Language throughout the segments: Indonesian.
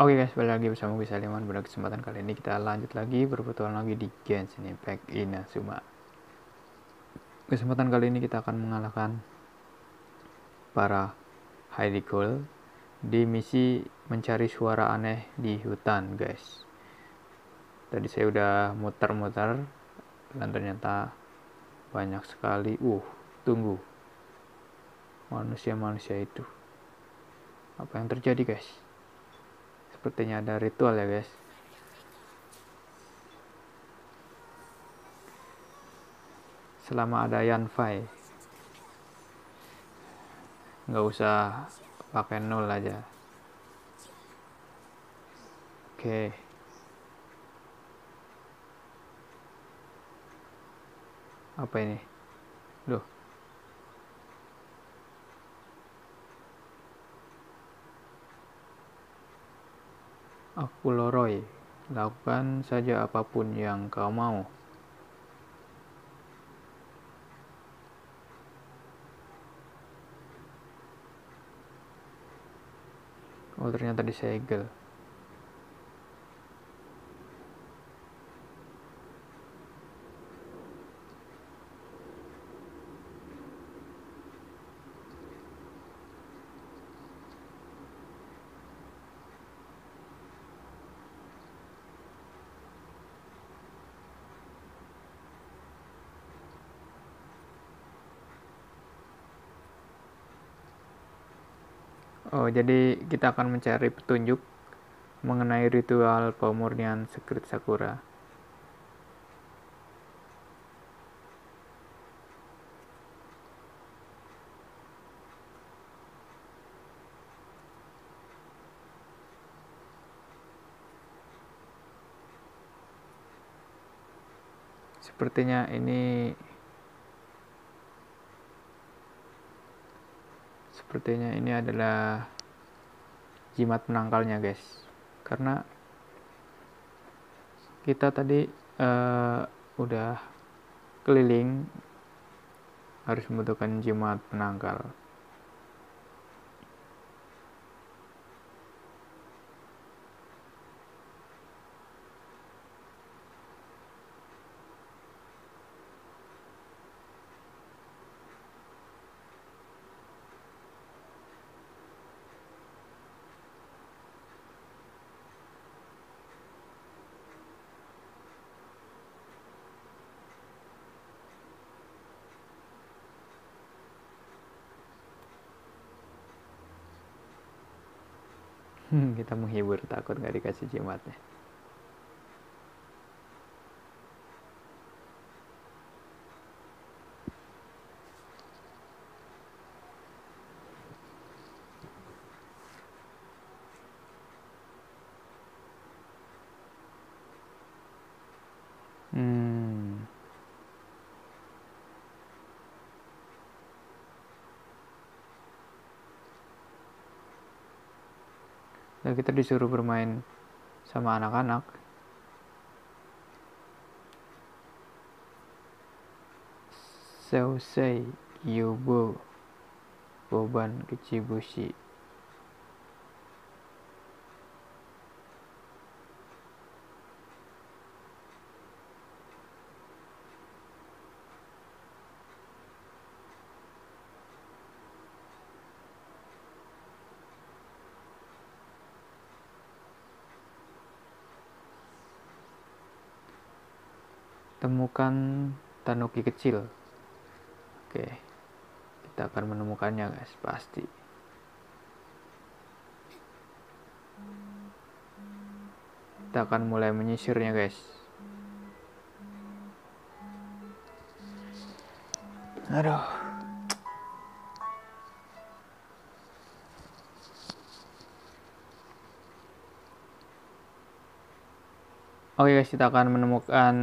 Oke guys, balik lagi bersama gue Saliman. Pada kesempatan kali ini kita lanjut lagi berpetualang lagi di Genshin Impact Inazuma. Kesempatan kali ini kita akan mengalahkan para Heidi Gold di misi mencari suara aneh di hutan guys. Tadi saya udah muter-muter dan ternyata banyak sekali tunggu manusia-manusia itu. Apa yang terjadi guys? Sepertinya ada ritual ya guys. Selama ada Yanfei, nggak usah pakai nol aja. Oke. Apa ini? Loh. Aku Loroi. Lakukan saja apapun yang kau mau. Oh, ternyata disegel. Oh, jadi kita akan mencari petunjuk mengenai ritual pemurnian Secret Sakura. Sepertinya ini adalah jimat penangkalnya guys. Karena kita tadi udah keliling harus membutuhkan jimat penangkal. Kita menghibur, takut gak dikasih jimatnya. Dan kita disuruh bermain sama anak-anak. Seusei Yubo Boban Kichibushi. Temukan tanuki kecil. Oke, kita akan menemukannya guys, pasti. Kita akan mulai menyisirnya guys. Aduh. Oke guys, kita akan menemukan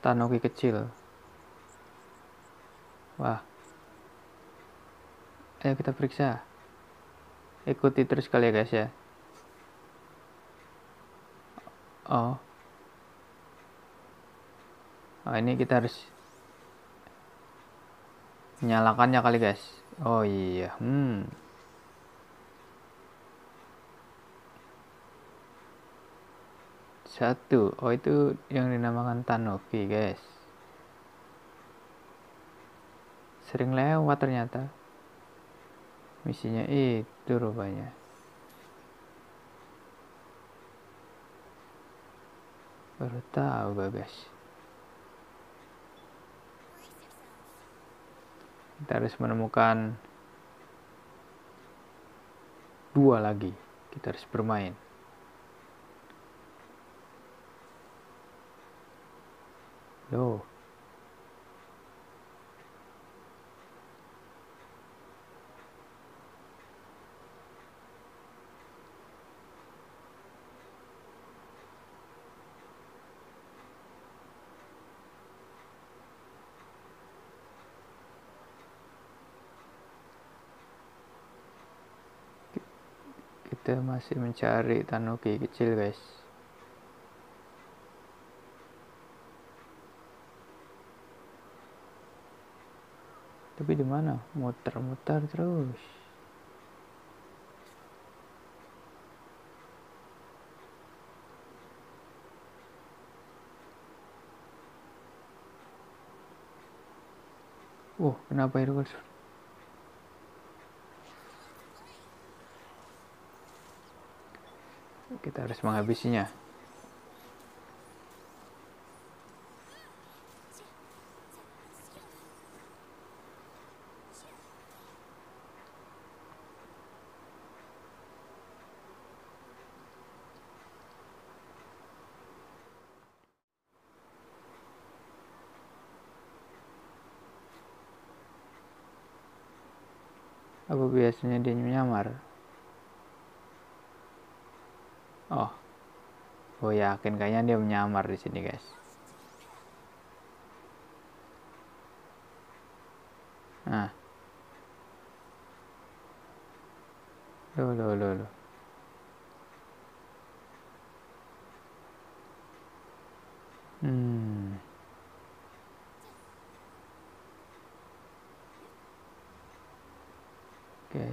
tanuki kecil. Wah. Ayo kita periksa. Ikuti terus kali ya guys ya. Oh, ini kita harus menyalakannya kali guys. Oh iya. Satu. Oh, itu yang dinamakan Tanuki, guys. Sering lewat ternyata. Misinya itu rupanya. Baru tahu, guys. Kita harus menemukan 2 lagi. Kita harus bermain. Loh. Kita masih mencari Tanuki kecil, guys. Tapi di mana? Muter-muter terus. Kenapa itu, guys? Kita harus menghabisinya. Apa biasanya dia menyamar? Oh yakin kayaknya dia menyamar di sini, guys. Nah. Loh. Oke.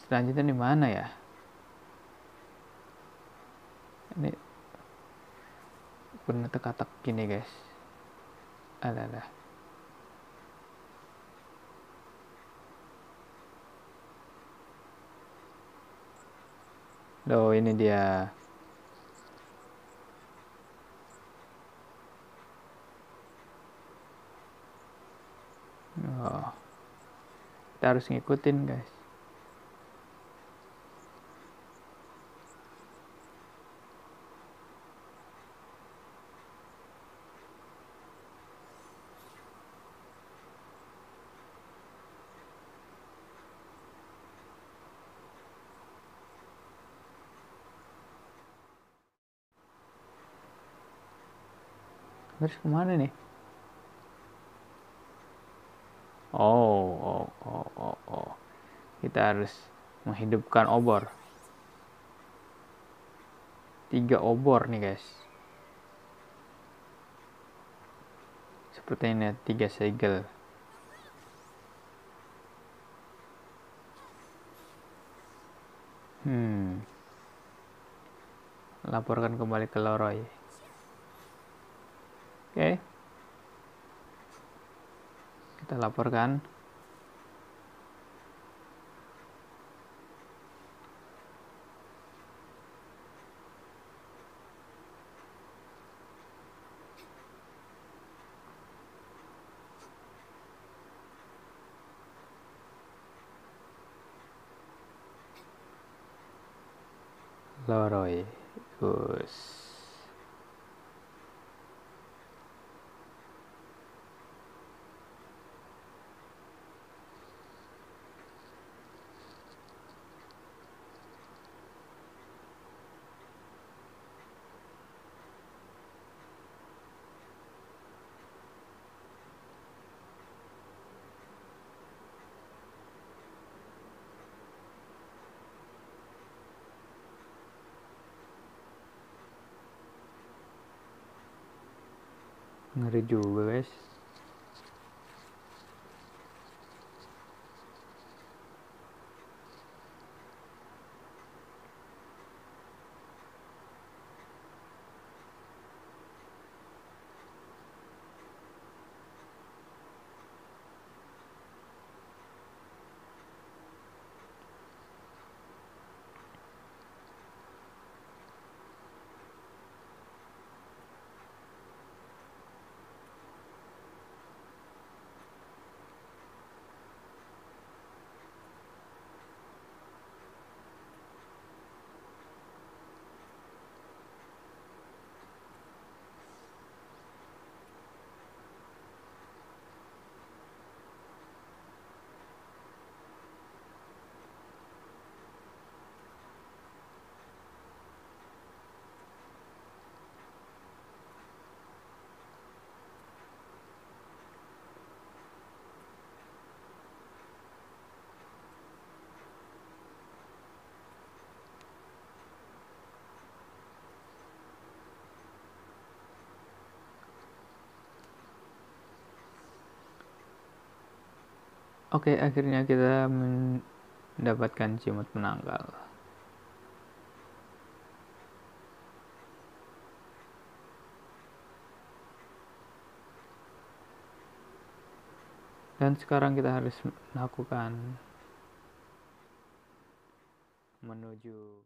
Selanjutnya di mana ya? Ini bener teka-tek gini, guys. Alah. Loh, ini dia. Kita harus ngikutin, guys. Terus kemana nih? Oh. Kita harus menghidupkan obor. 3 obor nih, guys. Seperti ini, 3 segel. Laporkan kembali ke Leroy. Oke. Kita laporkan. Leroy. Gus. Ngeri juga, guys. Oke, akhirnya kita mendapatkan Cimut Penanggal. Dan sekarang kita harus melakukan menuju